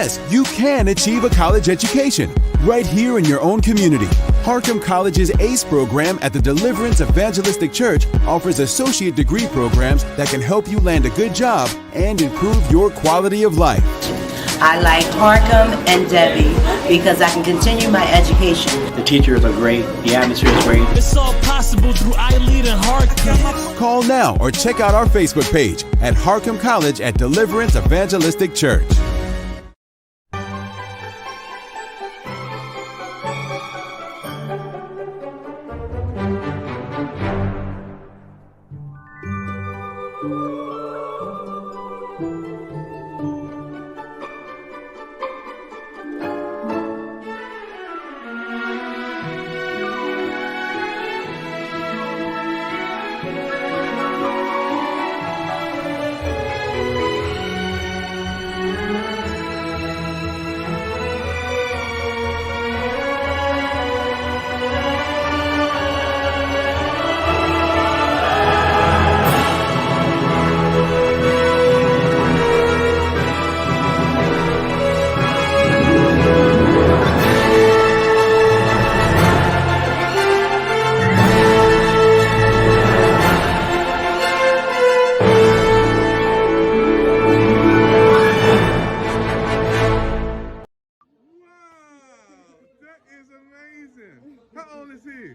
Yes, you can achieve a college education right here in your own community. Harcum College's ACE program at the Deliverance Evangelistic Church offers associate degree programs that can help you land a good job and improve your quality of life. I like Harcum and Debbie because I can continue my education. The teachers are great. The atmosphere is great. It's all possible through iLead and Harcum. Call now or check out our Facebook page at Harcum College at Deliverance Evangelistic Church. How old is he?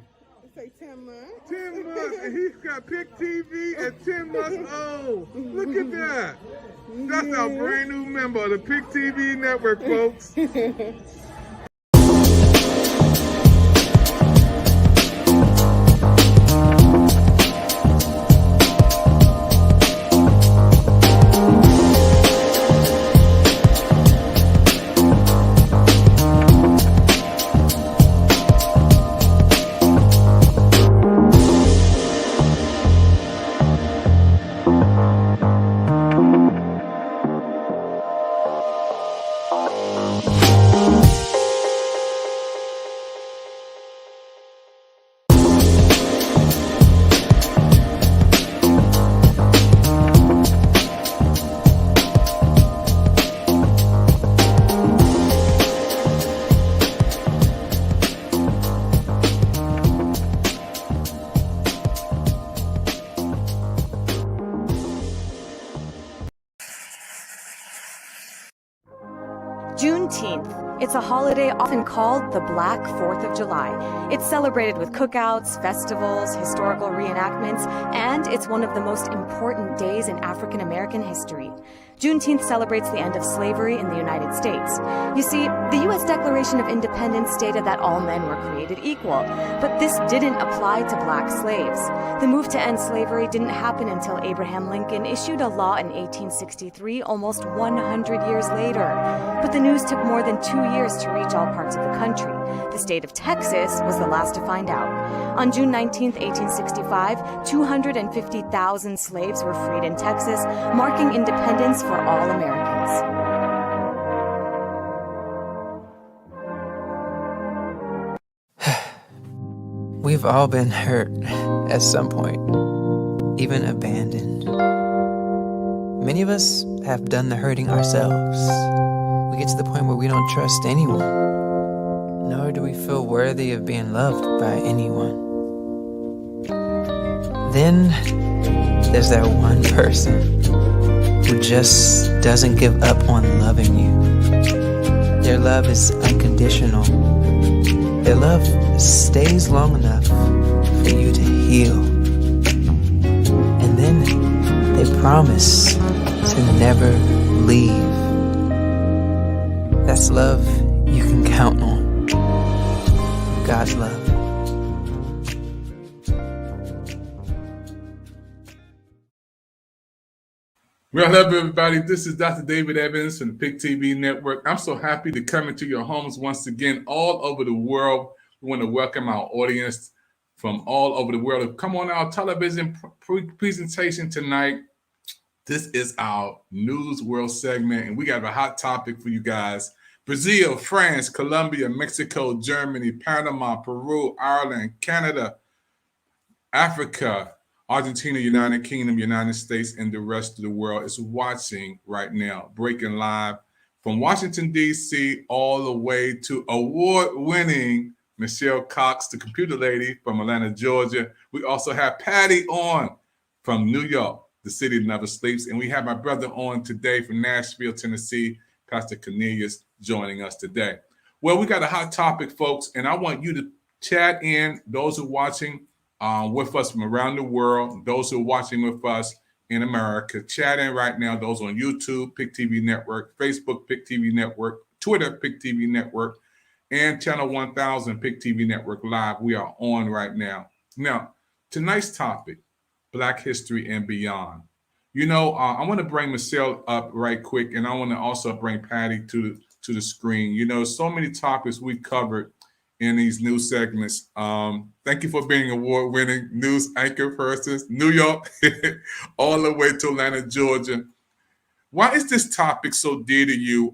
Say 10 months. 10 months, and he's got Pic TV at 10 months old. Look at that. That's our brand new member of the Pic TV network, folks. Juneteenth. It's a holiday often called the Black 4th of July. It's celebrated with cookouts, festivals, historical reenactments, and it's one of the most important days in African American history. Juneteenth celebrates the end of slavery in the United States. You see, the U.S. Declaration of Independence stated that all men were created equal, but this didn't apply to black slaves. The move to end slavery didn't happen until Abraham Lincoln issued a law in 1863, almost 100 years later. But the news took more than 2 years to reach all parts of the country. The state of Texas was the last to find out. On June 19, 1865, 250,000 slaves were freed in Texas, marking independence for all Americans. We've all been hurt at some point, even abandoned. Many of us have done the hurting ourselves. We get to the point where we don't trust anyone, nor do we feel worthy of being loved by anyone. Then there's that one person who just doesn't give up on loving you. Their love is unconditional. Their love stays long enough for you to heal. And then they promise to never leave. That's love you can count on. God's love. Well, hello everybody. This is Dr. David Evans from the Pic TV Network. I'm so happy to come into your homes once again all over the world. We want to welcome our audience from all over the world. Come on our television presentation tonight. This is our News World segment, and we got a hot topic for you guys. Brazil, France, Colombia, Mexico, Germany, Panama, Peru, Ireland, Canada, Africa, Argentina, United Kingdom, United States, and the rest of the world is watching right now, breaking live From Washington, D.C., all the way to award-winning Michelle Cox, the computer lady from Atlanta, Georgia. We also have Patty on from New York, the city that never sleeps. And we have my brother on today from Nashville, Tennessee, Pastor Cornelius, joining us today. Well, we got a hot topic, folks, and I want you to chat in, those who are watching with us from around the world, those who are watching with us in America. Chat in right now, those on YouTube, Pic TV Network, Facebook, Pic TV Network, Twitter, Pic TV Network, and Channel 1000, Pic TV Network Live. We are on right now. Now, tonight's topic, Black History and Beyond. You know, I want to bring Michelle up right quick, and I want to also bring Patty to the screen. You know, so many topics we covered in these new segments. Thank you for being award-winning news anchor person, New York, all the way to Atlanta, Georgia. Why is this topic so dear to you?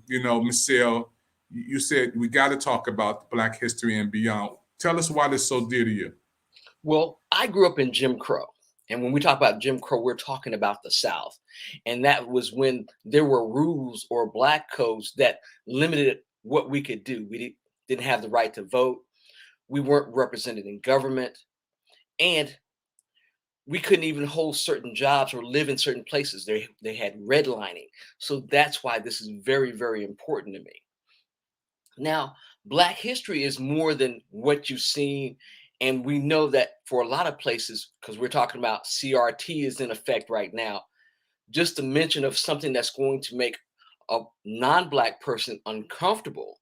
You know, Michelle, you said we got to talk about Black history and beyond. Tell us why this is so dear to you. Well, I grew up in Jim Crow. And when we talk about Jim Crow, we're talking about the South. And that was when there were rules or black codes that limited what we could do. We didn't have the right to vote. We weren't represented in government. And we couldn't even hold certain jobs or live in certain places. They had redlining. So that's why this is very, very important to me. Now, Black history is more than what you've seen. And we know that for a lot of places, because we're talking about CRT is in effect right now, just a mention of something that's going to make a non-Black person uncomfortable.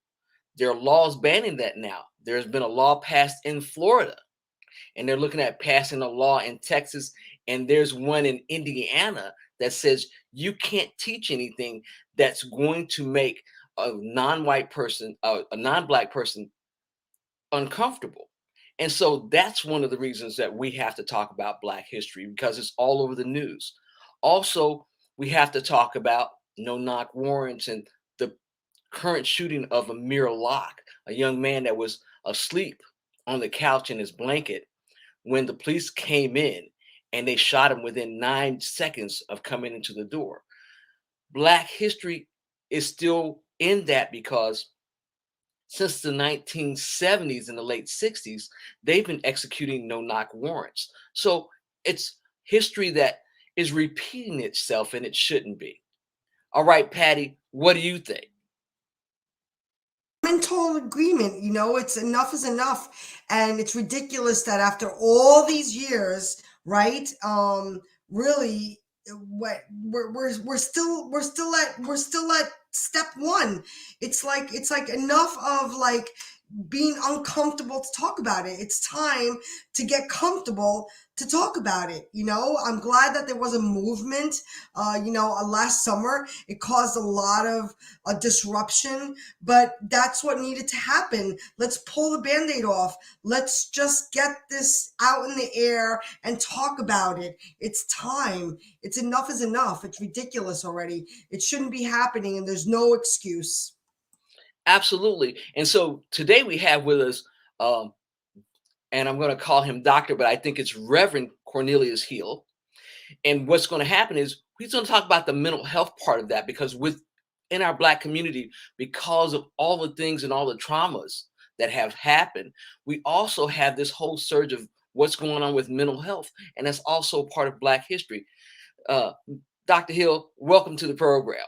There are laws banning that now. There's been a law passed in Florida, and they're looking at passing a law in Texas, and there's one in Indiana that says you can't teach anything that's going to make a non-white person, a non-Black person uncomfortable. And so that's one of the reasons that we have to talk about Black history, because it's all over the news. Also, we have to talk about Knock Warrants and the current shooting of Amir Locke, a young man that was asleep on the couch in his blanket when the police came in, and they shot him within 9 seconds of coming into the door. Black history is still in that because since the 1970s and the late 60s, they've been executing no-knock warrants. So it's history that is repeating itself, and it shouldn't be. All right, Patty, what do you think? I'm in total agreement. You know, it's enough is enough. And it's ridiculous that after all these years, right, really, what we're still at step one. It's like enough of like being uncomfortable to talk about it. It's time to get comfortable to talk about it. You know, I'm glad that there was a movement, last summer. It caused a lot of disruption, but that's what needed to happen. Let's pull the Band-Aid off. Let's just get this out in the air and talk about it. It's time. It's enough is enough. It's ridiculous already. It shouldn't be happening, and there's no excuse. Absolutely. And so today we have with us, and I'm going to call him doctor, but I think it's Reverend Cornelius Hill. And what's going to happen is he's going to talk about the mental health part of that, because in our Black community, because of all the things and all the traumas that have happened, we also have this whole surge of what's going on with mental health. And that's also part of Black history. Dr. Hill, welcome to the program.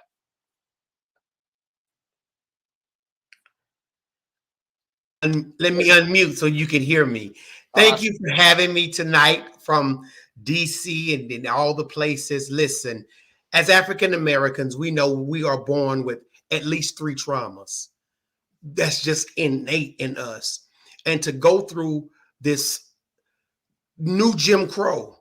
Let me unmute so you can hear me. Thank you for having me tonight from DC and in all the places. Listen, as African Americans, we know we are born with at least 3 traumas. That's just innate in us. And to go through this new Jim Crow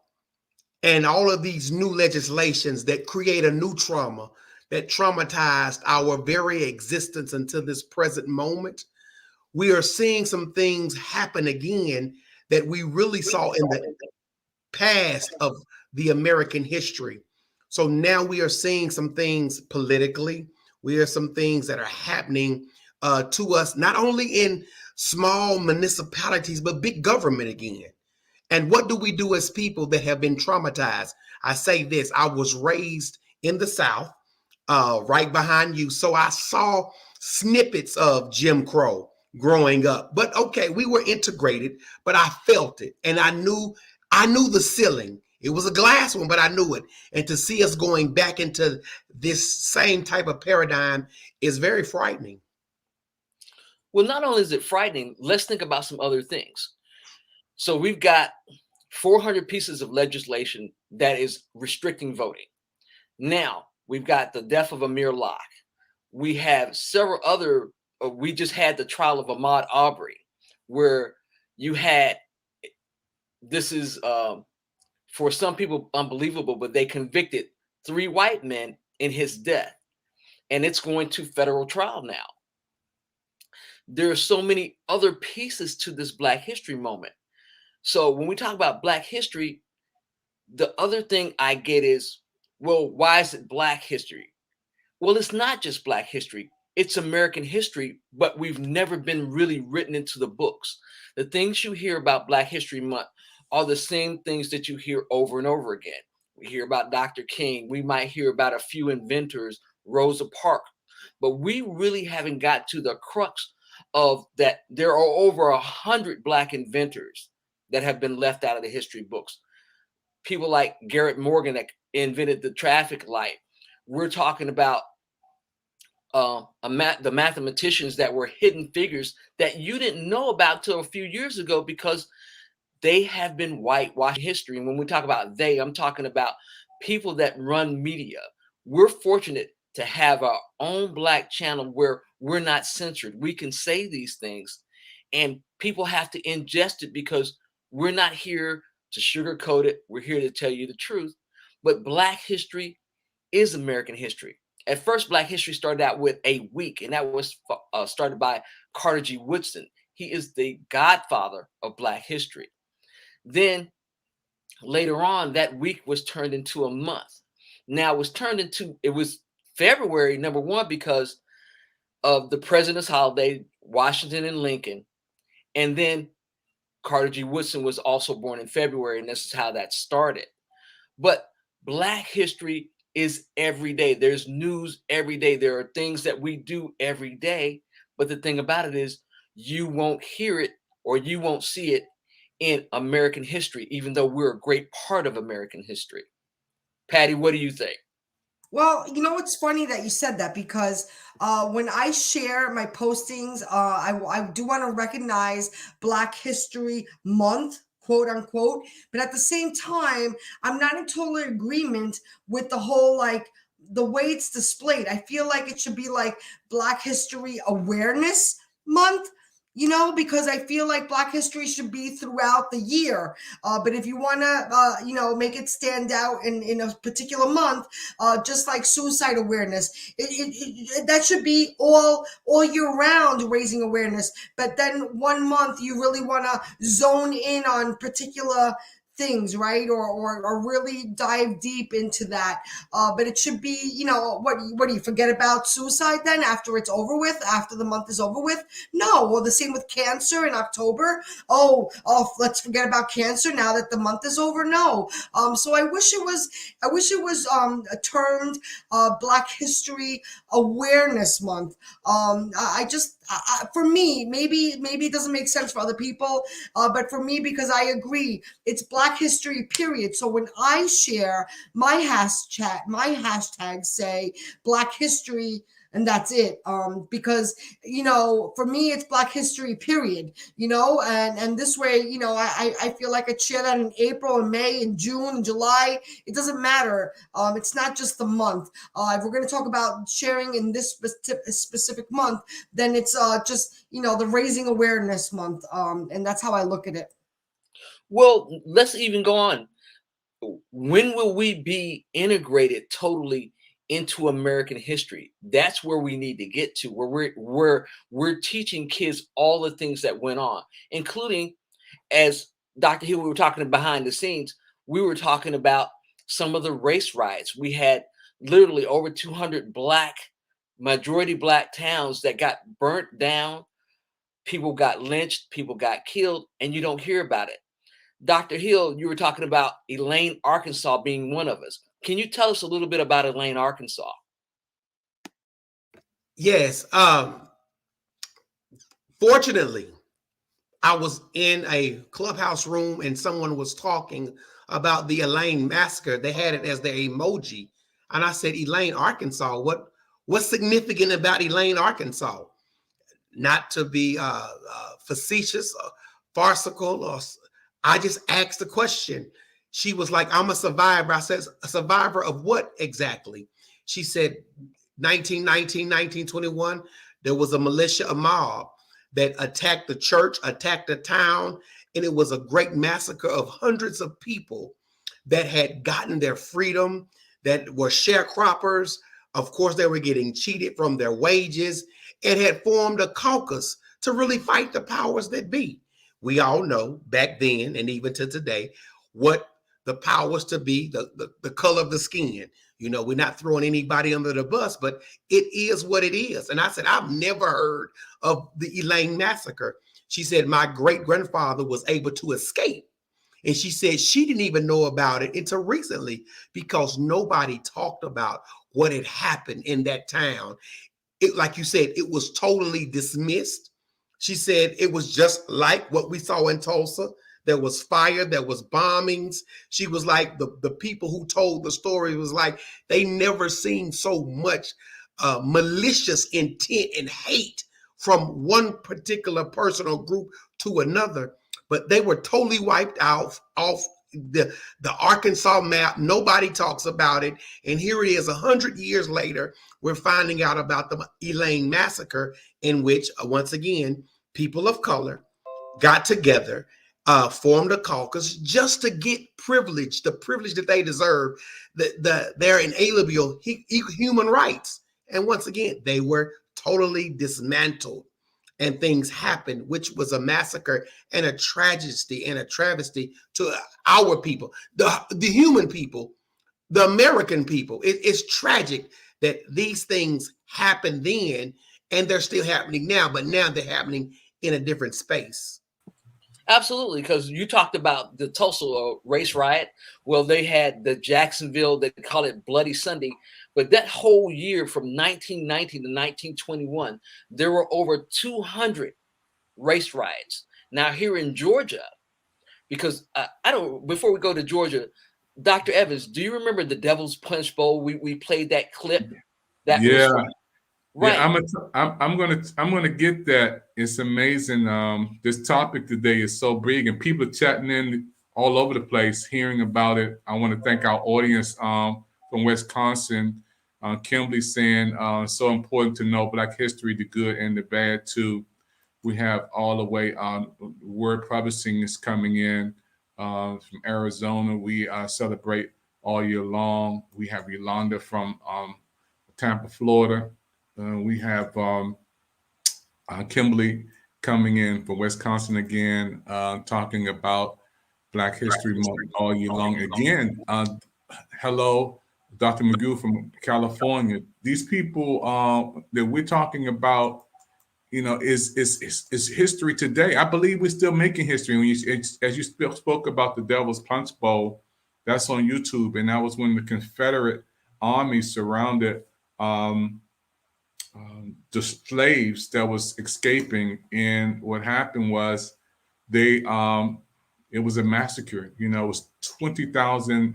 and all of these new legislations that create a new trauma that traumatized our very existence until this present moment, we are seeing some things happen again that we really saw in the past of the American history. So now we are seeing some things politically. We are some things that are happening to us, not only in small municipalities, but big government again. And what do we do as people that have been traumatized? I say this, I was raised in the South. right behind you. So I saw snippets of Jim Crow growing up. But okay, we were integrated, but I felt it. And I knew the ceiling. It was a glass one, but I knew it. And to see us going back into this same type of paradigm is very frightening. Well, not only is it frightening, let's think about some other things. So we've got 400 pieces of legislation that is restricting voting. Now, we've got the death of Amir Locke. We have several other, we just had the trial of Ahmaud Arbery, where you had, this is for some people unbelievable, but they convicted 3 white men in his death, and it's going to federal trial now. There are so many other pieces to this Black History moment. So when we talk about Black history, the other thing I get is, well, why is it Black history? Well, it's not just Black history. It's American history, but we've never been really written into the books. The things you hear about Black History Month are the same things that you hear over and over again. We hear about Dr. King. We might hear about a few inventors, Rosa Parks, but we really haven't got to the crux of that. There are over 100 Black inventors that have been left out of the history books. People like Garrett Morgan that invented the traffic light. We're talking about the mathematicians that were hidden figures that you didn't know about till a few years ago because they have been whitewashed history. And when we talk about they, I'm talking about people that run media. We're fortunate to have our own Black channel where we're not censored. We can say these things and people have to ingest it because we're not here to sugarcoat it. We're here to tell you the truth. But Black history is American history. At first, Black history started out with a week, and that was started by Carter G. Woodson. He is the godfather of Black history. Then later on, that week was turned into a month. Now it was February, number one, because of the president's holiday, Washington and Lincoln. And then Carter G. Woodson was also born in February, and this is how that started. But Black history is every day. There's news every day. There are things that we do every day. But the thing about it is you won't hear it or you won't see it in American history, even though we're a great part of American history. Patty, what do you think? Well, you know, it's funny that you said that because when I share my postings, I do want to recognize Black History Month, quote unquote. But at the same time, I'm not in total agreement with the whole, like, the way it's displayed. I feel like it should be like Black History Awareness Month. You know, because I feel like Black history should be throughout the year. But if you want to, make it stand out in a particular month, just like suicide awareness, that should be all year round raising awareness. But then 1 month you really want to zone in on particular things, right? Or really dive deep into that. But it should be, what do you forget about suicide then after it's over with, after the month is over with? No. Well, the same with cancer in October. Oh, let's forget about cancer now that the month is over. No. So I wish it was termed Black History Awareness Month. For me, maybe it doesn't make sense for other people, but for me, because I agree, it's Black history, period. So when I share my hashtags say Black history, and that's it. Because, for me, it's Black history, period, and this way, I feel like I share that in April and May and June and July. It doesn't matter. It's not just the month. If we're going to talk about sharing in this specific month, then it's just, the Raising Awareness Month. And that's how I look at it. Well, let's even go on. When will we be integrated totally into American history? That's where we need to get to, where we're teaching kids all the things that went on, including, as Dr. Hill, we were talking behind the scenes, we were talking about some of the race riots. We had literally over 200 majority Black towns that got burnt down. People got lynched, people got killed, and you don't hear about it. Dr. Hill, you were talking about Elaine, Arkansas being one of us. Can you tell us a little bit about Elaine, Arkansas? Yes. Fortunately, I was in a clubhouse room and someone was talking about the Elaine Massacre. They had it as their emoji. And I said, Elaine, Arkansas, what's significant about Elaine, Arkansas? Not to be facetious or farcical, or I just asked the question. She was like, I'm a survivor. I said, a survivor of what exactly? She said, 1919, 1921, there was a militia, a mob that attacked the church, attacked the town, and it was a great massacre of hundreds of people that had gotten their freedom, that were sharecroppers. Of course, they were getting cheated from their wages, and had formed a caucus to really fight the powers that be. We all know back then and even to today what the powers to be, the color of the skin. You know, we're not throwing anybody under the bus, but it is what it is. And I said, I've never heard of the Elaine Massacre. She said, my great grandfather was able to escape. And she said she didn't even know about it until recently because nobody talked about what had happened in that town. It, like you said, it was totally dismissed. She said it was just like what we saw in Tulsa. There was fire, there was bombings. She was like, the people who told the story was like, they never seen so much malicious intent and hate from one particular person or group to another. But they were totally wiped out off the Arkansas map. Nobody talks about it. And here it is 100 years later, we're finding out about the Elaine Massacre, in which, once again, people of color got together, formed a caucus just to get privilege, the privilege that they deserve, their inalienable human rights. And once again, they were totally dismantled. And things happened, which was a massacre and a tragedy and a travesty to our people, the human people, the American people. It's tragic that these things happened then and they're still happening now, but now they're happening in a different space. Absolutely, because you talked about the Tulsa race riot. Well, they had the Jacksonville, they call it Bloody Sunday. But that whole year from 1919 to 1921, there were over 200 race riots. Now here in Georgia, because I don't, before we go to Georgia, Dr. Evans, do you remember the Devil's Punch Bowl? We played that clip. That yeah. was right. Yeah, I'm gonna get that. It's amazing. This topic today is so big, and people are chatting in all over the place, hearing about it. I want to thank our audience from Wisconsin. Kimberly saying so important to know Black history, the good and the bad too. We have all the way Word Publishing is coming in from Arizona. We celebrate all year long. We have Yolanda from Tampa, Florida. We have Kimberly coming in from Wisconsin again, talking about Black History Month all year long. Again, hello, Dr. Magoo from California. These people that we're talking about, you know, is history today. I believe we're still making history. When as you spoke about the Devil's Punch Bowl, that's on YouTube, and that was when the Confederate Army surrounded the slaves that was escaping, and what happened was they it was a massacre. You know, it was 20,000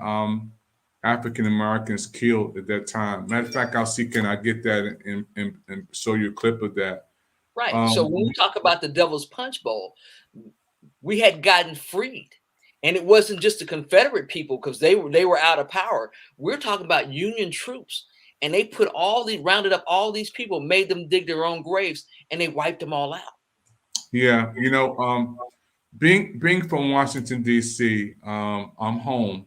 African Americans killed at that time. Matter of fact, I'll see, can I get that and show you a clip of that? Right. So when we talk about the Devil's Punch Bowl, we had gotten freed. And it wasn't just the Confederate people because they were out of power. We're talking about Union troops. And they put rounded up all these people, made them dig their own graves, and they wiped them all out. Yeah, you know, being from Washington, D.C., I'm home.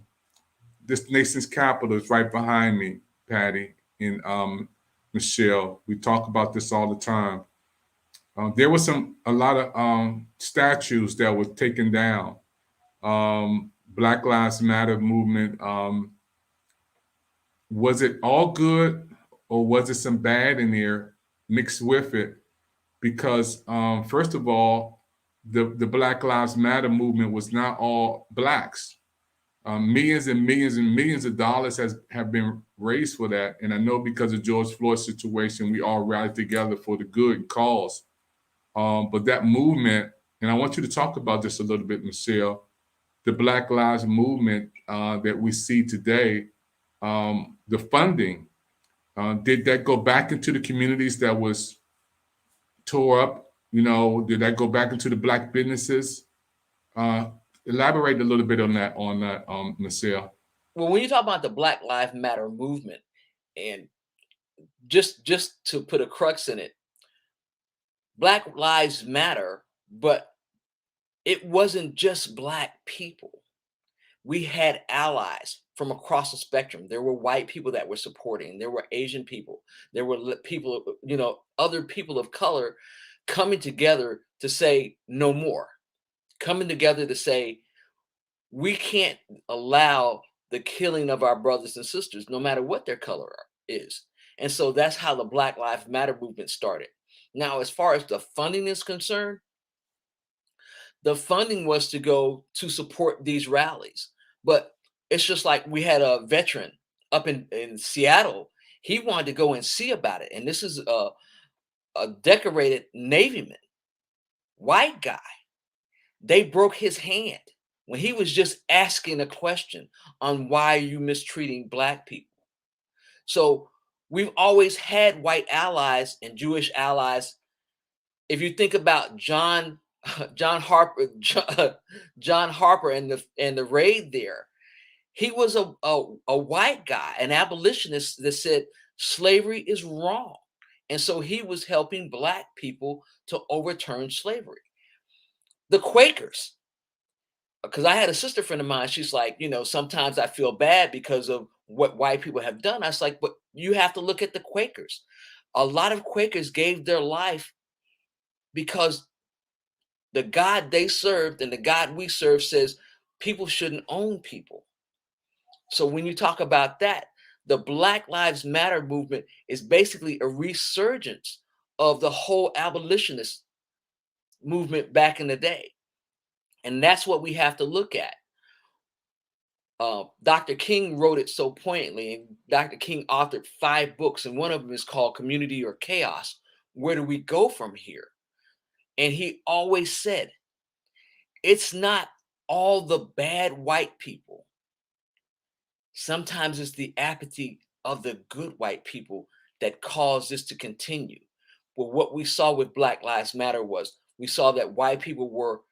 This nation's capital is right behind me, Patty and Michelle. We talk about this all the time. There was a lot of statues that were taken down. Black Lives Matter movement. Was it all good, or was it some bad in there mixed with it? Because first of all, the Black Lives Matter movement was not all blacks. Millions and millions and millions of dollars have been raised for that. And I know because of George Floyd's situation, we all rallied together for the good cause. But that movement, and I want you to talk about this a little bit, Michelle, the Black Lives Movement that we see today, the funding, did that go back into the communities that was tore up? You know, did that go back into the Black businesses? Elaborate a little bit on that, Michelle. Well, when you talk about the Black Lives Matter movement, and just to put a crux in it, Black Lives Matter, but it wasn't just Black people. We had allies from across the spectrum. There were white people that were supporting. There were Asian people. There were people, you know, other people of color coming together to say no more. Coming together to say, we can't allow the killing of our brothers and sisters, no matter what their color is. And so that's how the Black Lives Matter movement started. Now, as far as the funding is concerned, the funding was to go to support these rallies. But it's just like we had a veteran up in Seattle. He wanted to go and see about it. And this is a decorated Navyman, white guy. They broke his hand when he was just asking a question on why are you mistreating Black people. So we've always had white allies and Jewish allies. If you think about John Harper and the raid there, he was a white guy, an abolitionist that said slavery is wrong. And so he was helping Black people to overturn slavery. The Quakers, because I had a sister friend of mine, she's like, you know, sometimes I feel bad because of what white people have done. I was like, but you have to look at the Quakers. A lot of Quakers gave their life because the God they served and the God we serve says people shouldn't own people. So when you talk about that, the Black Lives Matter movement is basically a resurgence of the whole abolitionist movement back in the day. And that's what we have to look at. Dr. King wrote it so poignantly, and Dr. King authored 5 books, and one of them is called Community or Chaos. Where do we go from here? And he always said, it's not all the bad white people. Sometimes it's the apathy of the good white people that caused this to continue. But what we saw with Black Lives Matter was we saw that white people were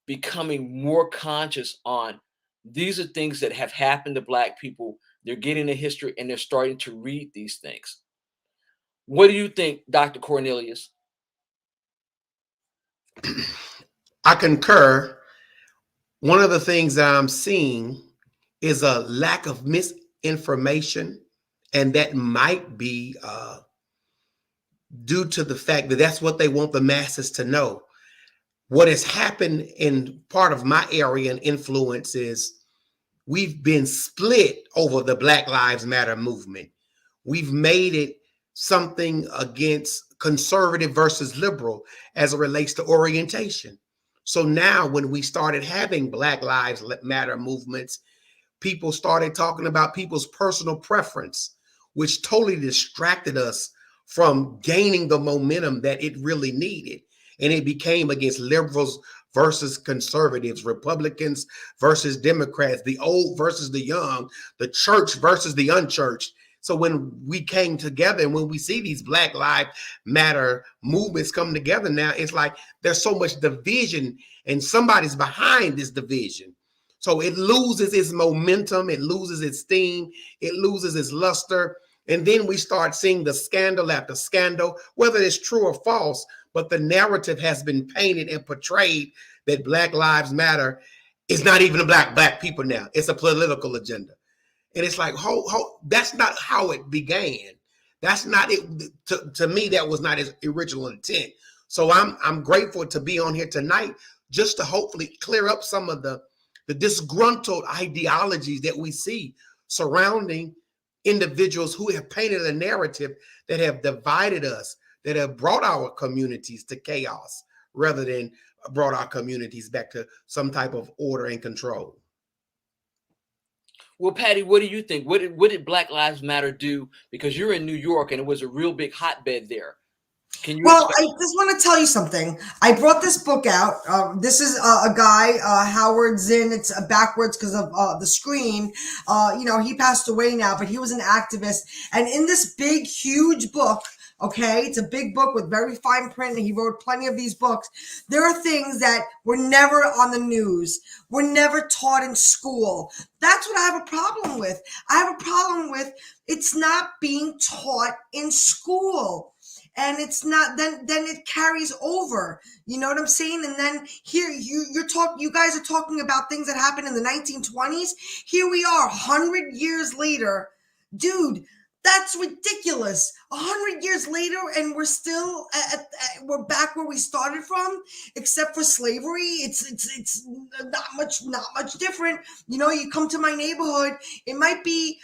becoming more conscious on these are things that have happened to Black people. They're getting a history and they're starting to read these things. What do you think, Dr. Cornelius? I concur. One of the things that I'm seeing is a lack of misinformation, and that might be due to the fact that that's what they want the masses to know. What has happened in part of my area and influence is we've been split over the Black Lives Matter movement. We've made it something against conservative versus liberal as it relates to orientation. So now when we started having Black Lives Matter movements, people started talking about people's personal preference, which totally distracted us from gaining the momentum that it really needed. And it became against liberals versus conservatives, Republicans versus Democrats, the old versus the young, the church versus the unchurched. So when we came together and when we see these Black Lives Matter movements come together now, it's like there's so much division and somebody's behind this division. So it loses its momentum, it loses its steam, it loses its luster. And then we start seeing the scandal after scandal, whether it's true or false, but the narrative has been painted and portrayed that Black Lives Matter is not even a black people now. It's a political agenda. And it's like, that's not how it began. That's not it. To me, that was not his original intent. So I'm grateful to be on here tonight just to hopefully clear up some of the disgruntled ideologies that we see surrounding individuals who have painted a narrative that have divided us, that have brought our communities to chaos rather than brought our communities back to some type of order and control. Well, Patty, what do you think? What did Black Lives Matter do? Because you're in New York and it was a real big hotbed there. Can you? Well, I just want to tell you something. I brought this book out. This is a guy, Howard Zinn. It's backwards because of the screen. He passed away now, but he was an activist. And in this big, huge book, okay, it's a big book with very fine print, and he wrote plenty of these books. There are things that were never on the news, were never taught in school. That's what I have a problem with. I have a problem with it's not being taught in school. And it's not, then it carries over. You know what I'm saying? And then here you guys are talking about things that happened in the 1920s. Here we are 100 years later. Dude, that's ridiculous. 100 years later, and we're still we're back where we started from, except for slavery. It's not much different. You come to my neighborhood, it might be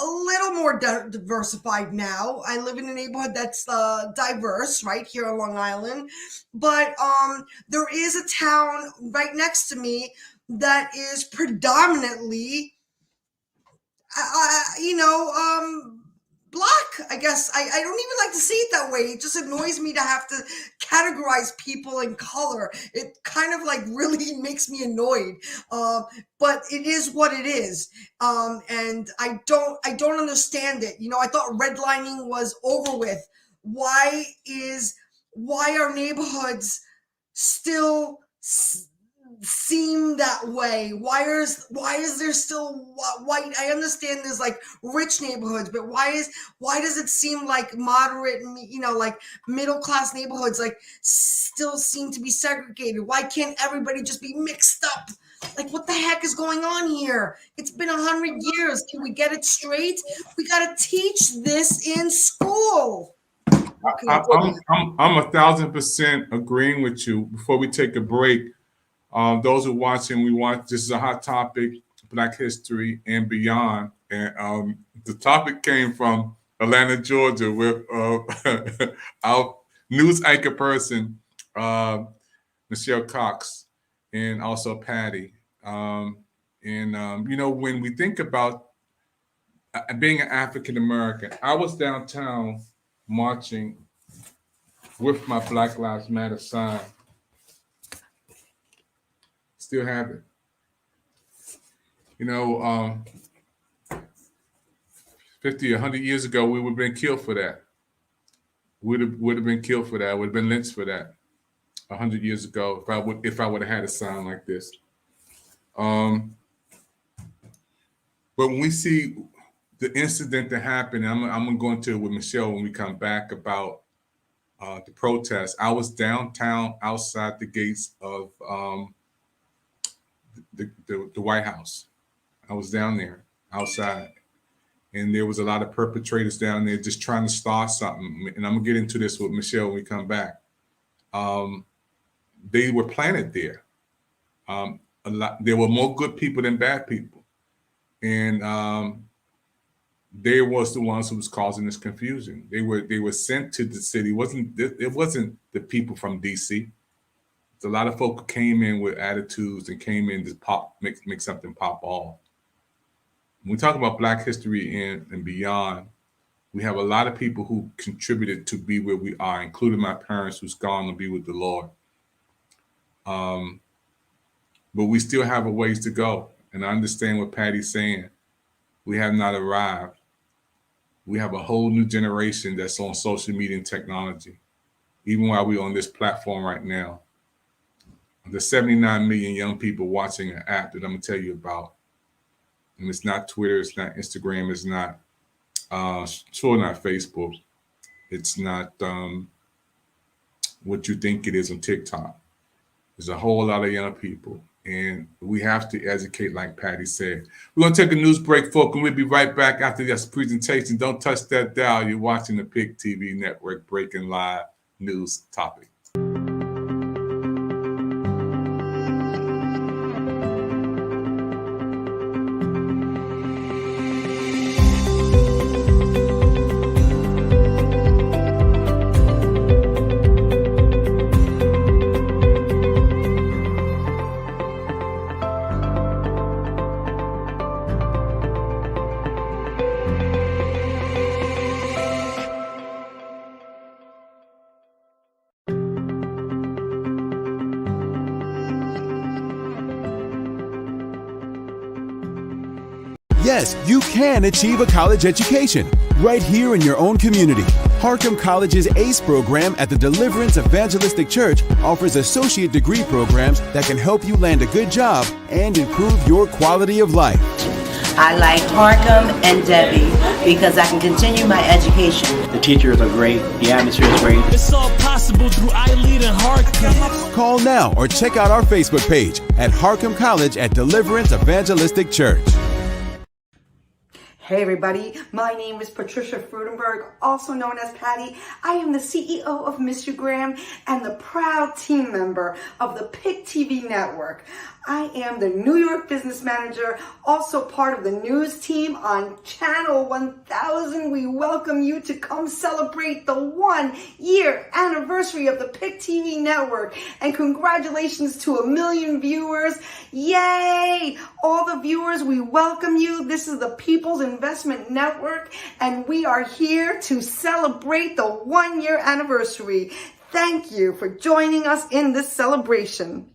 a little more diversified now. I live in a neighborhood that's diverse right here on Long Island, but there is a town right next to me that is predominantly Black. I guess I don't even like to see it that way. It just annoys me to have to categorize people in color. It kind of like really makes me annoyed. But it is what it is. And I don't understand it. I thought redlining was over with. Why are neighborhoods still seem that way? Why is there still white? I understand there's like rich neighborhoods, but why does it seem like moderate and like middle class neighborhoods like still seem to be segregated? Why can't everybody just be mixed up? Like, what the heck is going on here? It's been 100 years. Can we get it straight? We got to teach this in school. I'm 1,000% agreeing with you. Before we take a break, those who are watching, this is a hot topic, Black history and beyond. And the topic came from Atlanta, Georgia, with our news anchor person, Michelle Cox, and also Patty. When we think about being an African American, I was downtown marching with my Black Lives Matter sign. Still have it. 50, 100 years ago, we would have been killed for that. Would have been killed for that. Would have been lynched for that. 100 years ago, if I would have had a sign like this. But when we see the incident that happened, I'm gonna go into it with Michelle when we come back about the protest. I was downtown outside the gates of the White House. I was down there outside, and there was a lot of perpetrators down there just trying to start something. And I'm gonna get into this with Michelle when we come back. They were planted there. There were more good people than bad people, and they was the ones who was causing this confusion. They were sent to the city. It wasn't the people from DC. A lot of folk came in with attitudes and came in to make something pop off. When we talk about Black history and beyond, we have a lot of people who contributed to be where we are, including my parents who's gone to be with the Lord. But we still have a ways to go. And I understand what Patty's saying. We have not arrived. We have a whole new generation that's on social media and technology. Even while we're on this platform right now, there's 79 million young people watching an app that I'm gonna tell you about. And it's not Twitter, it's not Instagram, it's not, sure not Facebook. It's not what you think it is on TikTok. There's a whole lot of young people, and we have to educate, like Patty said. We're gonna take a news break, folks, and we'll be right back after this presentation. Don't touch that dial. You're watching the Pic TV Network breaking live news topic. Yes, you can achieve a college education right here in your own community. Harcum College's ACE program at the Deliverance Evangelistic Church offers associate degree programs that can help you land a good job and improve your quality of life. I like Harcum and Debbie because I can continue my education. The teachers are great. The atmosphere is great. It's all possible through Eileen and Harcum. Call now or check out our Facebook page at Harcum College at Deliverance Evangelistic Church. Hey everybody, my name is Patricia Frudenberg, also known as Patty. I am the CEO of Mr. Graham and the proud team member of the Pic TV network. I am the New York business manager, also part of the news team on Channel 1000. We welcome you to come celebrate the 1-year anniversary of the Pic TV network. And congratulations to 1 million viewers. Yay! All the viewers, we welcome you. This is the People's Investment Network, and we are here to celebrate the 1-year anniversary. Thank you for joining us in this celebration.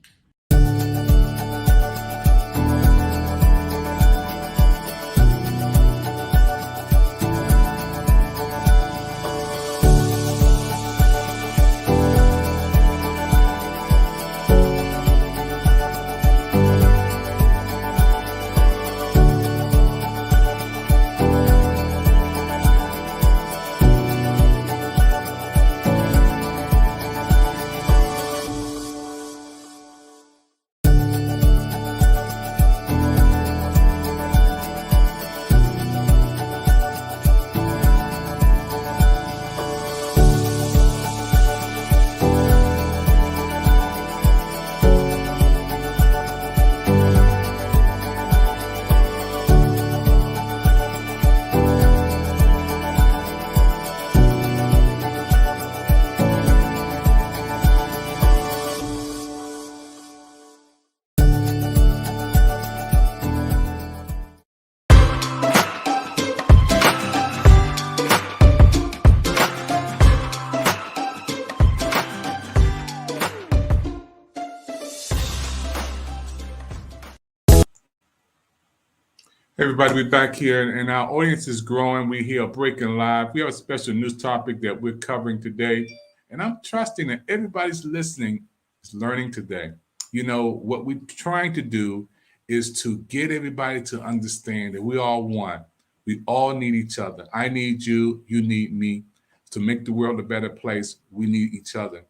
Everybody, we're back here, and our audience is growing. We're here breaking live. We have a special news topic that we're covering today, and I'm trusting that everybody's listening is learning today. You know, what we're trying to do is to get everybody to understand that we all one. We all need each other. I need you. You need me. To make the world a better place, we need each other.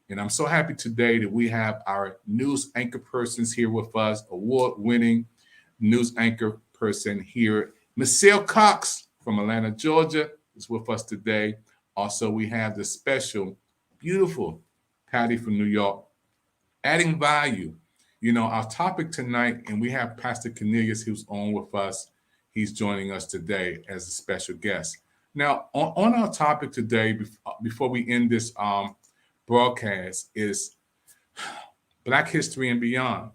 And I'm so happy today that we have our news anchor persons here with us, award-winning news anchor person here. Michelle Cox from Atlanta, Georgia is with us today. Also, we have the special, beautiful Patty from New York, adding value. You know, our topic tonight, and we have Pastor Cornelius who's on with us. He's joining us today as a special guest. Now, on our topic today, before we end this broadcast, is Black history and beyond.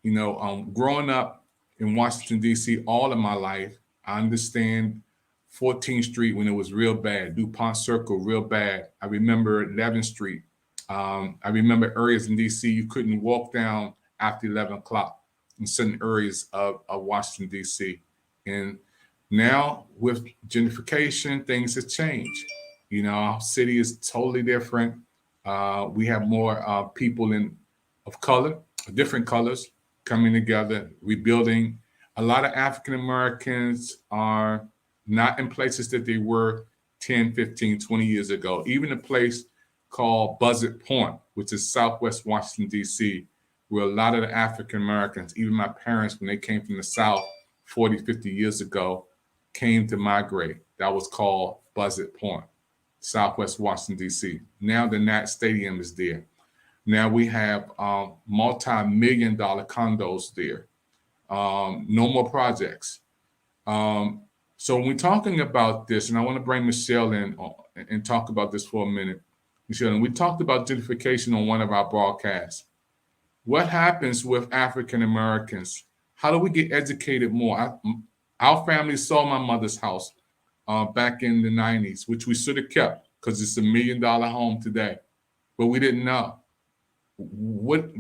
You know, growing up in Washington, D.C. all of my life, I understand 14th Street when it was real bad, DuPont Circle real bad. I remember 11th Street. I remember areas in D.C. you couldn't walk down after 11 o'clock in certain areas of Washington, D.C. And now with gentrification, things have changed. You know, our city is totally different. We have more people of color, different colors, coming together, rebuilding. A lot of African Americans are not in places that they were 10, 15, 20 years ago. Even a place called Buzzard Point, which is Southwest Washington, D.C., where a lot of the African Americans, even my parents, when they came from the South 40, 50 years ago, came to migrate. That was called Buzzard Point, Southwest Washington, D.C. Now the Nat Stadium is there. Now we have multi-million-dollar condos there. No more projects. So when we're talking about this, and I want to bring Michelle in and talk about this for a minute. Michelle, and we talked about gentrification on one of our broadcasts. What happens with African Americans? How do we get educated more? Our family sold my mother's house back in the 90s, which we should have kept because it's $1 million home today, but we didn't know.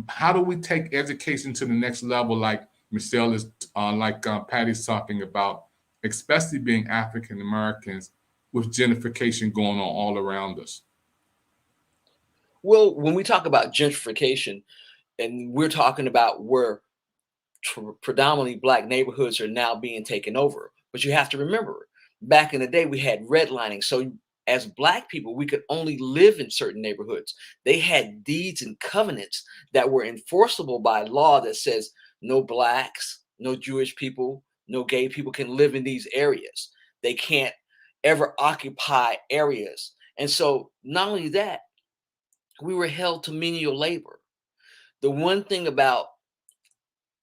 How do we take education to the next level? Like Michelle is like Patty's talking about, especially being African Americans with gentrification going on all around us. Well, when we talk about gentrification, and we're talking about where predominantly black neighborhoods are now being taken over, but you have to remember, back in the day, we had redlining. So as black people, we could only live in certain neighborhoods. They had deeds and covenants that were enforceable by law that says no blacks, no Jewish people, no gay people can live in these areas. They can't ever occupy areas. And so not only that, we were held to menial labor. The one thing about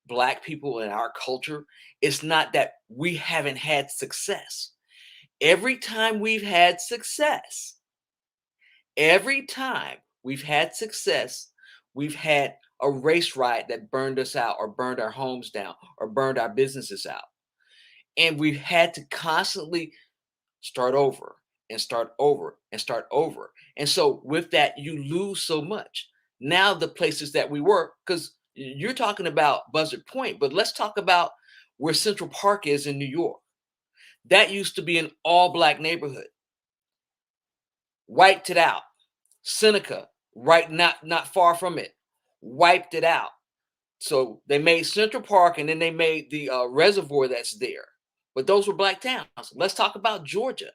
black people in our culture, it's not that we haven't had success. Every time we've had success, we've had a race riot that burned us out or burned our homes down or burned our businesses out. And we've had to constantly start over and start over and start over. And so with that, you lose so much. Now the places that we work, because you're talking about Buzzard Point, but let's talk about where Central Park is in New York. That used to be an all black neighborhood. Wiped it out. Seneca, right, not far from it, wiped it out. So they made Central Park and then they made the reservoir that's there. But those were black towns. Let's talk about Georgia,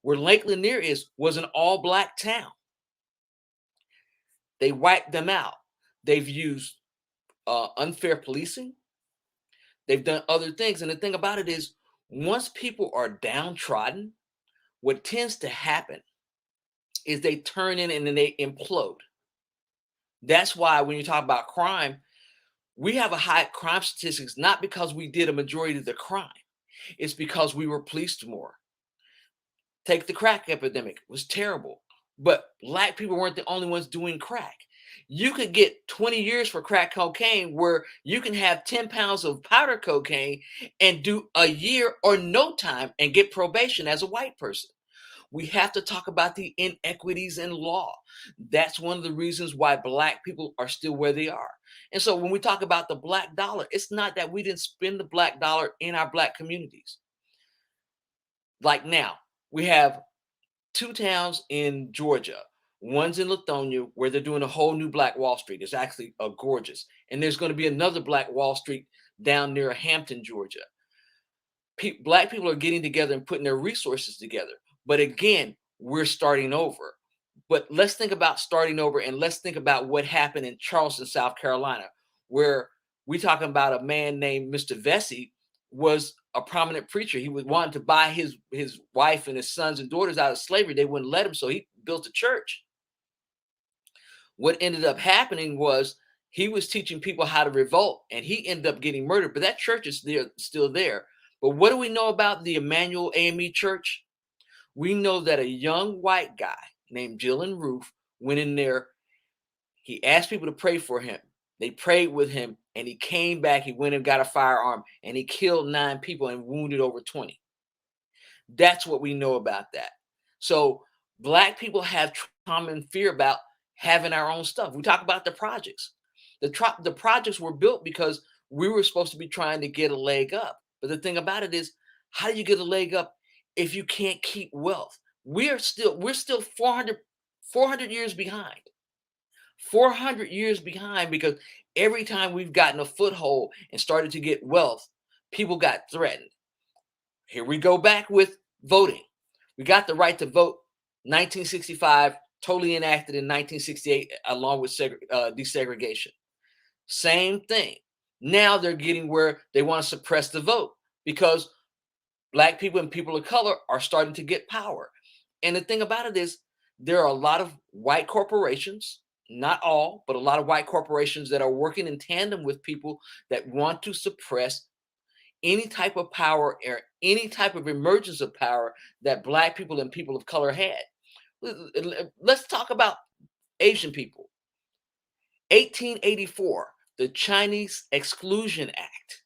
where Lake Lanier was an all black town. They wiped them out. They've used unfair policing. They've done other things. And the thing about it is, once people are downtrodden, what tends to happen is they turn in and then they implode. That's why when you talk about crime, we have a high crime statistics, not because we did a majority of the crime. It's because we were policed more. Take the crack epidemic. It was terrible. But black people weren't the only ones doing crack. You could get 20 years for crack cocaine, where you can have 10 pounds of powder cocaine and do a year or no time and get probation as a white person. We have to talk about the inequities in law. That's one of the reasons why black people are still where they are. And so when we talk about the black dollar, it's not that we didn't spend the black dollar in our black communities. Like now, we have two towns in Georgia. One's in Lithonia, where they're doing a whole new Black Wall Street. It's actually gorgeous. And there's going to be another Black Wall Street down near Hampton, Georgia. Black people are getting together and putting their resources together. But again, we're starting over. But let's think about starting over, and let's think about what happened in Charleston, South Carolina, where we're talking about a man named Mr. Vesey was a prominent preacher. He was wanting to buy his wife and his sons and daughters out of slavery. They wouldn't let him, so he built a church. What ended up happening was he was teaching people how to revolt, and he ended up getting murdered. But that church is still there. But what do we know about the Emmanuel AME Church? We know that a young white guy named Dylan Roof went in there. He asked people to pray for him. They prayed with him, and he came back. He went and got a firearm, and he killed 9 people and wounded over 20. That's what we know about that. So black people have trauma and fear about having our own stuff. We talk about the projects. The projects were built because we were supposed to be trying to get a leg up. But the thing about it is, how do you get a leg up if you can't keep wealth? We're still 400 years behind. 400 years behind, because every time we've gotten a foothold and started to get wealth, people got threatened. Here we go back with voting. We got the right to vote 1965, totally enacted in 1968, along with desegregation. Same thing. Now they're getting where they want to suppress the vote because black people and people of color are starting to get power. And the thing about it is, there are a lot of white corporations, not all, but a lot of white corporations that are working in tandem with people that want to suppress any type of power or any type of emergence of power that black people and people of color had. Let's talk about Asian people. 1884, the Chinese Exclusion Act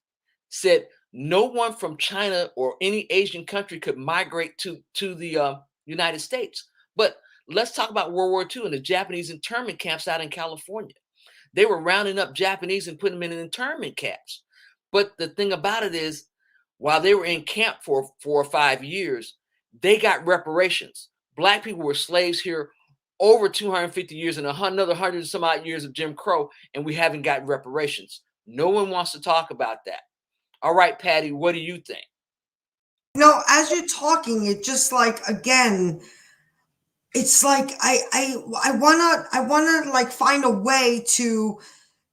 said no one from China or any Asian country could migrate to the United States. But let's talk about World War II and the Japanese internment camps out in California. They were rounding up Japanese and putting them in internment camps. But the thing about it is, while they were in camp for 4 or 5 years, they got reparations. Black people were slaves here over 250 years and another 100 and some odd years of Jim Crow, and we haven't gotten reparations. No one wants to talk about that. All right, Patty, what do you think? No, as you're talking, it just like, again, it's like I wanna like find a way to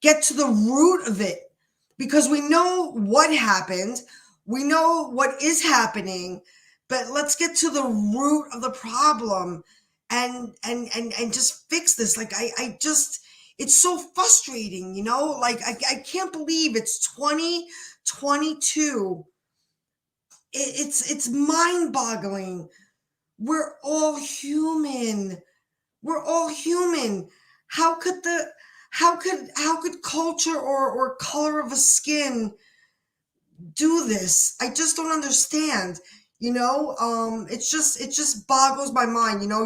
get to the root of it, because we know what happened, we know what is happening, but let's get to the root of the problem and just fix this. Like I just, it's so frustrating, you know, like I can't believe it's 2022. It's mind-boggling. We're all human. We're all human. How could culture or color of a skin do this? I just don't understand. You know, it just boggles my mind. You know,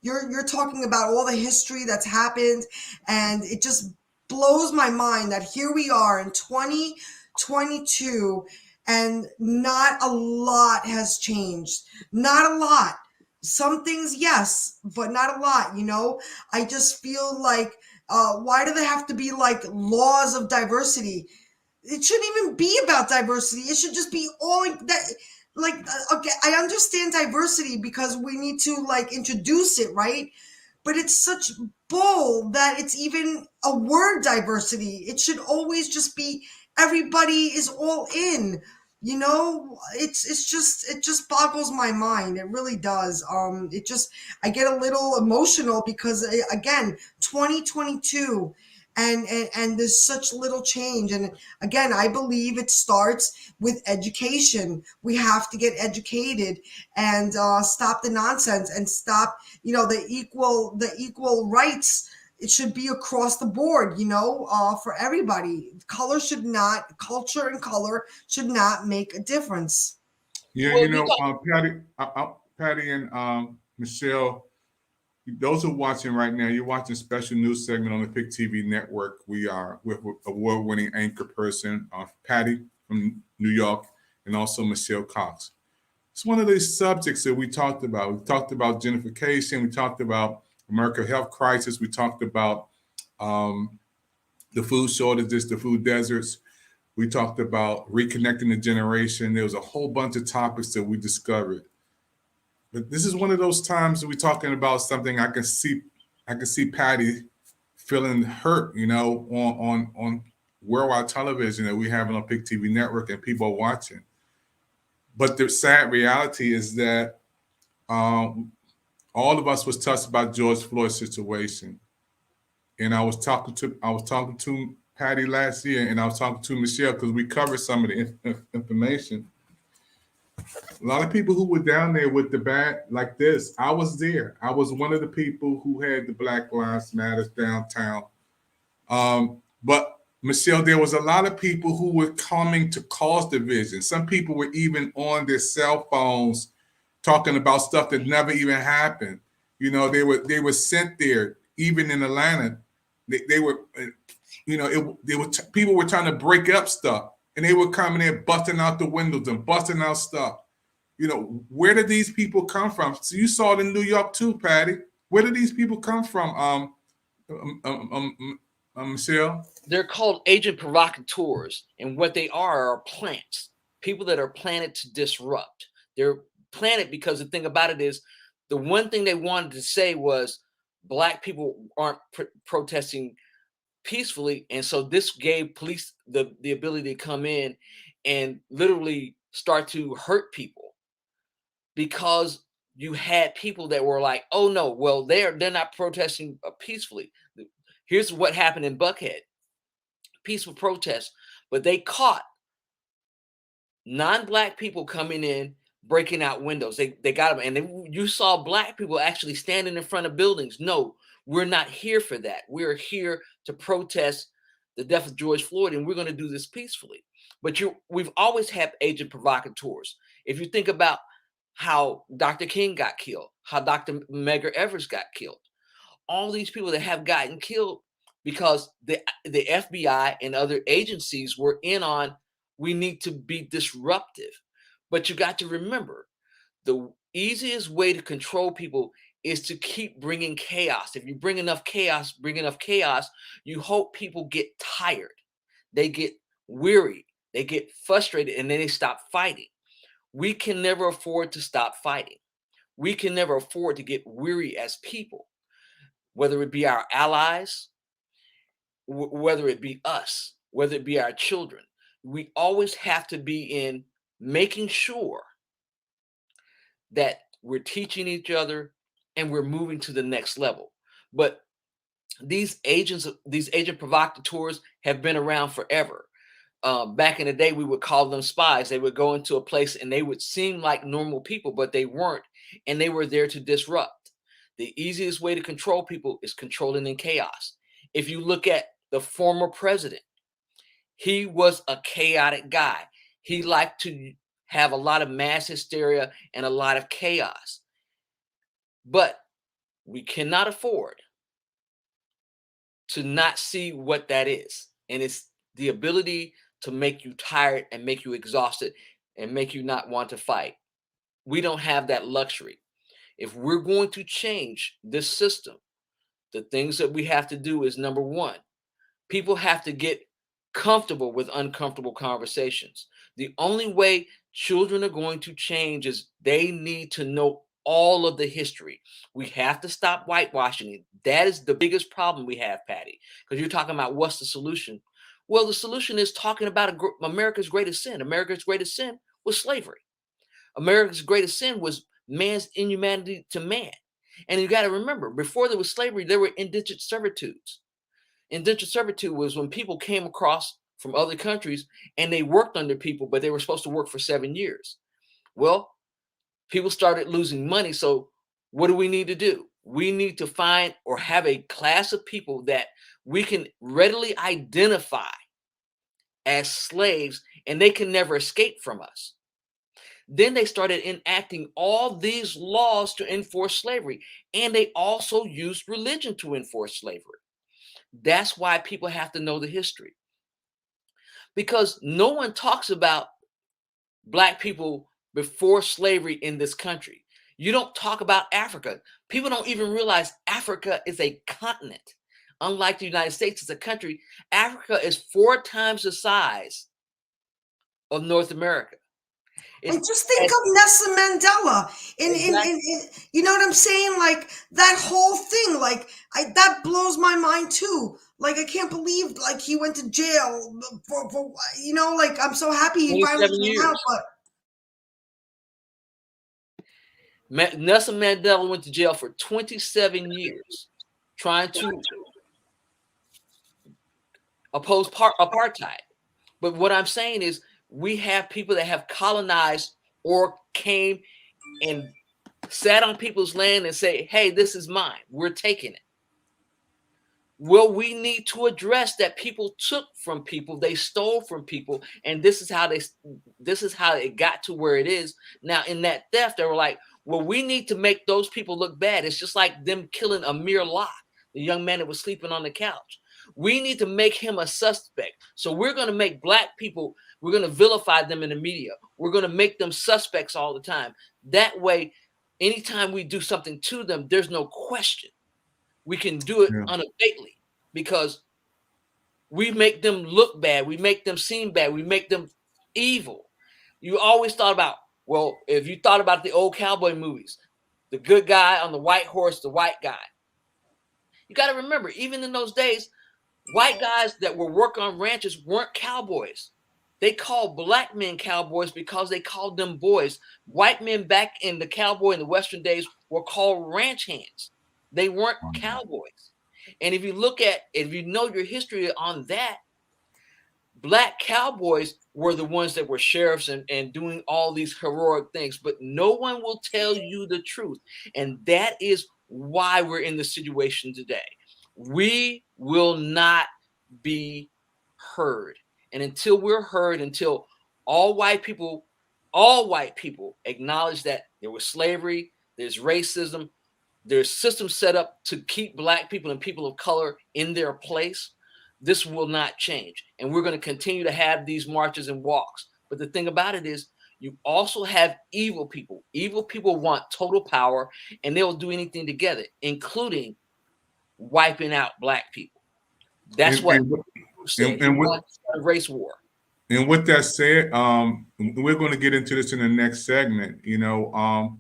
you're talking about all the history that's happened, and it just blows my mind that here we are in 2022 and not a lot has changed. Not a lot. Some things, yes, but not a lot, you know? I just feel like, why do they have to be like laws of diversity? It shouldn't even be about diversity. It should just be all that. Like, okay, I understand diversity because we need to like introduce it, right? But it's such bull that it's even a word, diversity. It should always just be everybody is all in. You know, it just boggles my mind. It really does. I get a little emotional because again, 2022, and there's such little change. And again, I believe it starts with education. We have to get educated and stop the nonsense and stop, you know, the equal rights. It should be across the board, you know, for everybody. Culture and color should not make a difference. Yeah, you know, Patty and Michelle, those who are watching right now, you're watching a special news segment on the Pic TV network. We are with award-winning anchor person, Patty from New York, and also Michelle Cox. It's one of these subjects that we talked about. We talked about gentrification. We talked about American health crisis. We talked about the food shortages, the food deserts. We talked about reconnecting the generation. There was a whole bunch of topics that we discovered. But this is one of those times that we're talking about something I can see Patty feeling hurt, you know, on worldwide television that we have on Pic TV network and people are watching. But the sad reality is that all of us was touched by George Floyd's situation. And I was talking to Patty last year, and I was talking to Michelle because we covered some of the information. A lot of people who were down there with the band like this, I was there. I was one of the people who had the Black Lives Matter downtown. But Michelle, there was a lot of people who were coming to cause division. Some people were even on their cell phones talking about stuff that never even happened. You know, they were sent there, even in Atlanta. They were, you know, people were trying to break up stuff, and they were coming in, busting out the windows and busting out stuff. You know, where did these people come from? So you saw it in New York too, Patty. Where did these people come from, Michelle? They're called agent provocateurs, and what they are plants, people that are planted to disrupt. They're planted because the thing about it is, the one thing they wanted to say was Black people aren't protesting peacefully, and so this gave police the ability to come in and literally start to hurt people, because you had people that were like, oh no, well they're not protesting peacefully. Here's what happened in Buckhead. Peaceful protest, but they caught non-Black people coming in, breaking out windows. They got them, and you saw Black people actually standing in front of buildings. No, we're not here for that. We're here to protest the death of George Floyd, and we're going to do this peacefully. But we've always had agent provocateurs. If you think about how Dr. King got killed, how Dr. Medgar Evers got killed, all these people that have gotten killed because the FBI and other agencies were in on We need to be disruptive. But you got to remember, the easiest way to control people is to keep bringing chaos. If you bring enough chaos, you hope people get tired. They get weary. They get frustrated, and then they stop fighting. We can never afford to stop fighting. We can never afford to get weary as people, whether it be our allies, whether it be us, whether it be our children. We always have to be in making sure that we're teaching each other and we're moving to the next level. But these agent provocateurs have been around forever. Back in the day, we would call them spies. They would go into a place and they would seem like normal people, but they weren't, and they were there to disrupt. The easiest way to control people is controlling in chaos. If you look at the former president, he was a chaotic guy. He liked to have a lot of mass hysteria and a lot of chaos. But we cannot afford to not see what that is. And it's the ability to make you tired and make you exhausted and make you not want to fight. We don't have that luxury. If we're going to change this system, the things that we have to do is, number one, people have to get comfortable with uncomfortable conversations. The only way children are going to change is they need to know all of the history. We have to stop whitewashing it. That is the biggest problem we have, Patty, because you're talking about what's the solution. Well, the solution is talking about America's greatest sin. America's greatest sin was slavery. America's greatest sin was man's inhumanity to man. And you got to remember, before there was slavery, there were indentured servitudes. Indentured servitude was when people came across from other countries and they worked under people, but they were supposed to work for 7 years. Well, people started losing money. So what do we need to do? We need to find or have a class of people that we can readily identify as slaves, and they can never escape from us. Then they started enacting all these laws to enforce slavery, and they also used religion to enforce slavery. That's why people have to know the history, because no one talks about Black people before slavery in this country. You don't talk about Africa. People don't even realize Africa is a continent. Unlike the United States, it's a country. Africa is 4 times the size of North America. And just think of Nelson Mandela. In you know what I'm saying? Like that whole thing, like that blows my mind too. Like I can't believe like he went to jail for you know, like I'm so happy he finally came out. But Nelson Mandela went to jail for 27 years trying to oppose apartheid. But what I'm saying is, we have people that have colonized or came and sat on people's land and say, hey, this is mine. We're taking it. Well, we need to address that people took from people, they stole from people, and this is how it got to where it is. Now, in that theft, they were like, well, we need to make those people look bad. It's just like them killing Amir Locke, the young man that was sleeping on the couch. We need to make him a suspect. So we're going to make Black people, we're going to vilify them in the media. We're going to make them suspects all the time. That way, anytime we do something to them, there's no question. We can do it unabatedly because we make them look bad. We make them seem bad. We make them evil. You always thought about, well, if you thought about the old cowboy movies, the good guy on the white horse, the white guy. You got to remember, even in those days, white guys that were working on ranches weren't cowboys. They called Black men cowboys because they called them boys. White men back in the cowboy in the Western days were called ranch hands. They weren't cowboys. And if you know your history on that, Black cowboys were the ones that were sheriffs and doing all these heroic things, but no one will tell you the truth. And that is why we're in the situation today. We will not be heard. And until we're heard, until all white people acknowledge that there was slavery, there's racism, there's systems set up to keep Black people and people of color in their place, this will not change. And we're going to continue to have these marches and walks. But the thing about it is, you also have evil people. Evil people want total power, and they'll do anything together, including wiping out black people. That's what a race war. And with that said, we're going to get into this in the next segment. You know,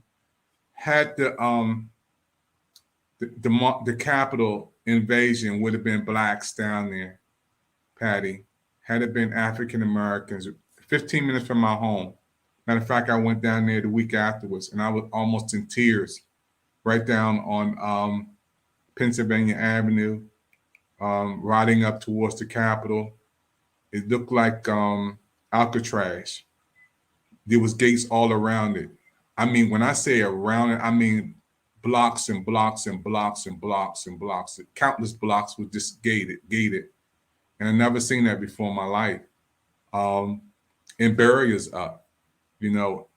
had the Capitol invasion would have been blacks down there, Patty. Had it been African Americans, 15 minutes from my home. Matter of fact, I went down there the week afterwards, and I was almost in tears, right down on Pennsylvania Avenue, riding up towards the Capitol. It looked like Alcatraz. There was gates all around it. I mean, when I say around it, I mean blocks and blocks and blocks and blocks and blocks. Countless blocks were just gated. And I've never seen that before in my life. And barriers up. You know,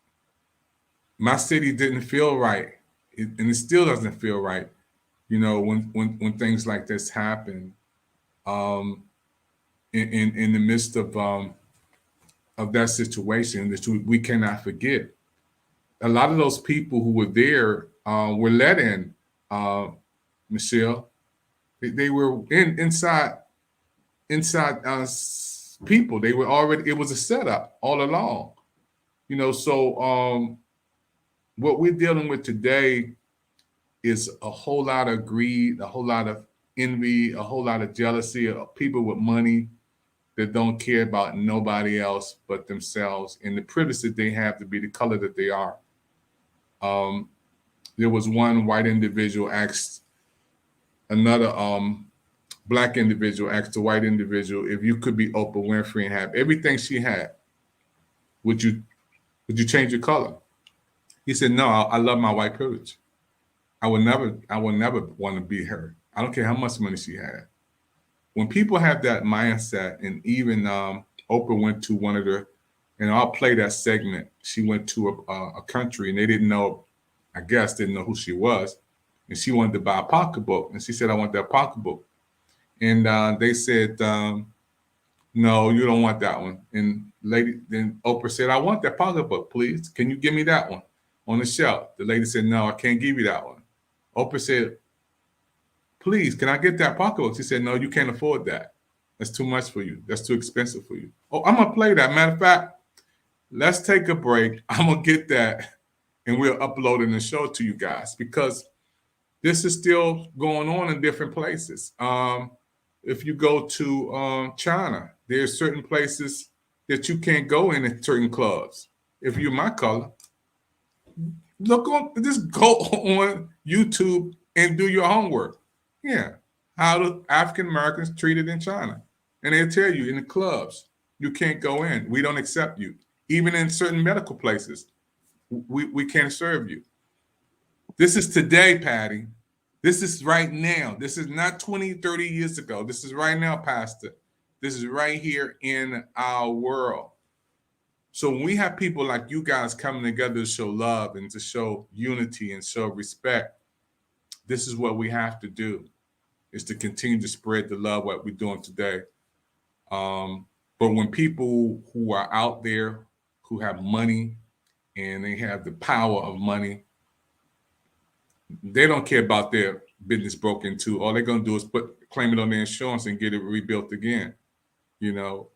my city didn't feel right, and it still doesn't feel right. You know, when things like this happen, in the midst of that situation, that we cannot forget. A lot of those people who were there were let in, Michelle. They were inside people. They were already. It was a setup all along. You know, so what we're dealing with today is a whole lot of greed, a whole lot of envy, a whole lot of jealousy of people with money that don't care about nobody else but themselves and the privilege that they have to be the color that they are. There was one white individual asked another black individual asked a white individual, if you could be Oprah Winfrey and have everything she had, would you change your color? He said, no, I love my white privilege. I will never want to be her. I don't care how much money she had. When people have that mindset, and even Oprah went to one of the, and I'll play that segment. She went to a country and they didn't know who she was. And she wanted to buy a pocketbook. And she said, I want that pocketbook. And they said, no, you don't want that one. And then Oprah said, I want that pocketbook, please. Can you give me that one on the shelf? The lady said, no, I can't give you that one. Oprah said, please, can I get that pocketbook? She said, no, you can't afford that. That's too much for you. That's too expensive for you. Oh, I'm going to play that. Matter of fact, let's take a break. I'm going to get that and we'll upload it and show it to you guys because this is still going on in different places. If you go to China, there's certain places that you can't go in certain clubs. If you're my color, just go on YouTube and do your homework. Yeah, how do African Americans treated in China? And they'll tell you in the clubs, you can't go in. We don't accept you. Even in certain medical places, we can't serve you. This is today, Patty. This is right now. This is not 20, 30 years ago. This is right now, Pastor. This is right here in our world. So when we have people like you guys coming together to show love and to show unity and show respect, this is what we have to do, is to continue to spread the love what we're doing today. But when people who are out there who have money and they have the power of money, they don't care about their business broken into. All they're going to do is claim it on their insurance and get it rebuilt again. You know,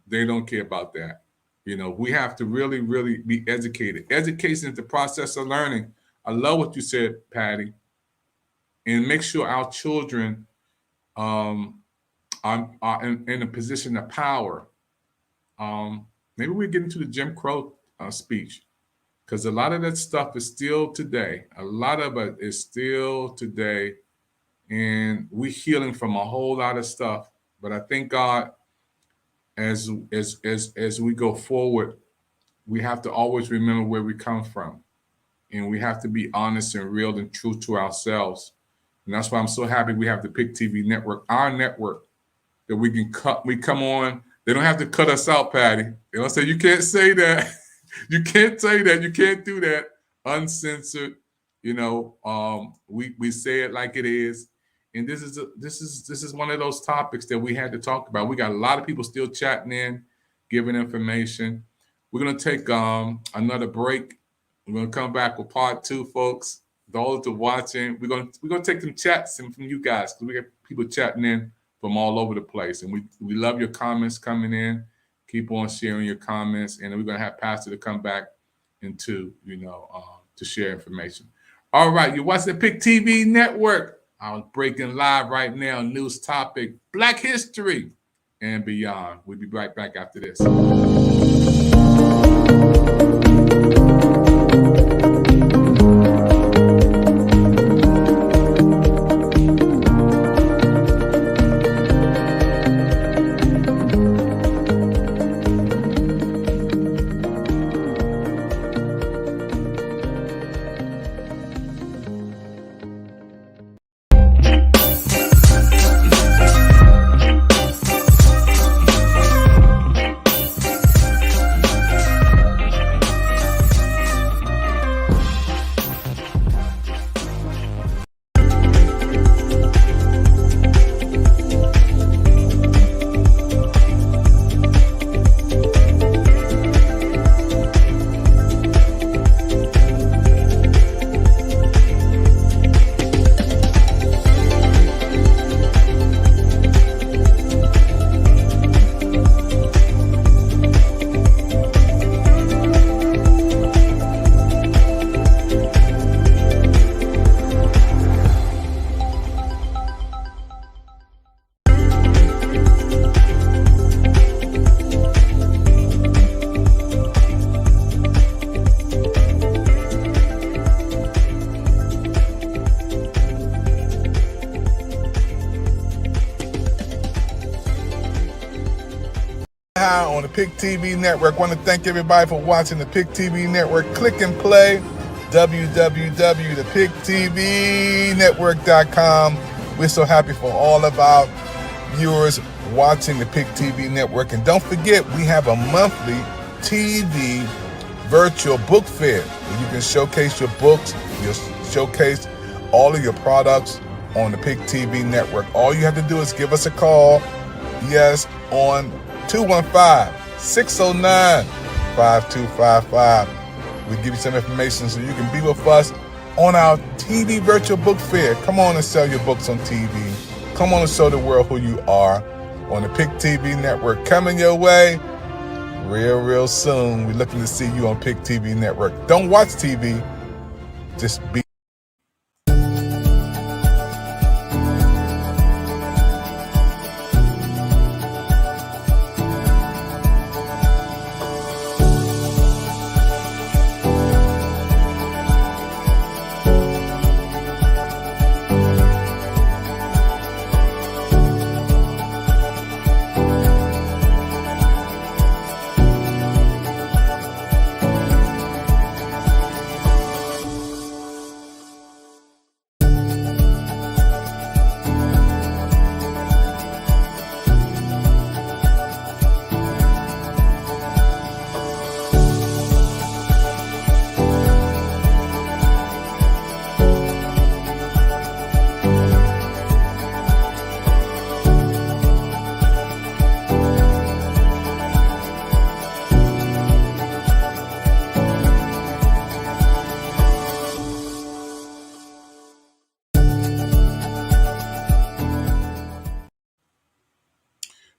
they don't care about that. You know, we have to really, really be educated. Education is the process of learning. I love what you said, Patty. And make sure our children are in a position of power. Maybe we get into the Jim Crow speech, because a lot of that stuff is still today. A lot of it is still today, and we're healing from a whole lot of stuff. But I thank God, as we go forward, we have to always remember where we come from, and we have to be honest and real and true to ourselves. And that's why I'm so happy we have the Pic TV network, our network, that we can come on. They don't have to cut us out, Patty. They don't say, you can't say that. You can't say that. You can't do that. Uncensored. You know, we say it like it is. And this is one of those topics that we had to talk about. We got a lot of people still chatting in, giving information. We're gonna take another break. We're gonna come back with part 2, folks. Those that are watching, we're gonna take some chats from you guys because we got people chatting in from all over the place, and we love your comments coming in. Keep on sharing your comments, and then we're gonna have Pastor to come back into to share information. All right, you're watching the Pic TV Network. I'm breaking live right now. News topic: Black history and beyond. We'll be right back after this. On the Pic TV Network. I want to thank everybody for watching the Pic TV Network. Click and play www.thepictvnetwork.com. We're so happy for all of our viewers watching the Pic TV Network. And don't forget, we have a monthly TV virtual book fair where you can showcase your books, you showcase all of your products on the Pic TV Network. All you have to do is give us a call, yes, on 215-609-5255. We'll give you some information so you can be with us on our TV virtual book fair. Come on and sell your books on TV. Come on and show the world who you are on the Pic TV Network. Coming your way real soon. We're looking to see you on Pic TV Network. Don't watch TV. Just be.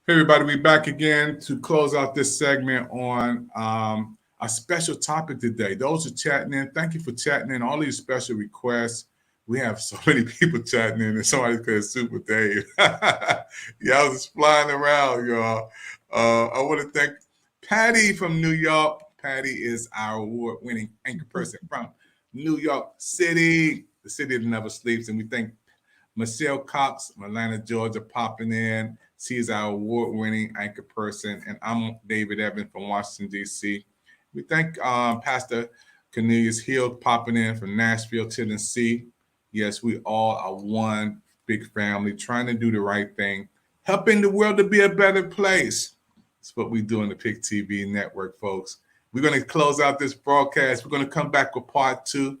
Hey everybody, we're back again to close out this segment on a special topic today. Those who are chatting in, thank you for chatting in. All these special requests. We have so many people chatting in, and somebody could Super Dave. Yeah, I was just flying around, y'all. I want to thank Patty from New York. Patty is our award-winning anchor person from New York City, the city that never sleeps. And we thank Michelle Cox from Atlanta, Georgia, popping in. She is our award-winning anchor person. And I'm David Evans from Washington, D.C. We thank Pastor Cornelius Hill popping in from Nashville, Tennessee. Yes, we all are one big family trying to do the right thing, helping the world to be a better place. That's what we do on the Pic TV Network, folks. We're going to close out this broadcast. We're going to come back with part 2.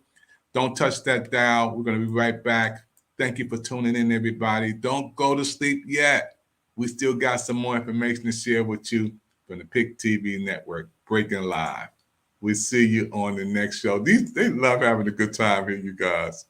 Don't touch that dial. We're going to be right back Thank you for tuning in, everybody. Don't go to sleep yet. We still got some more information to share with you from the Pic TV network, Breaking Live. We'll see you on the next show. They love having a good time here, you guys.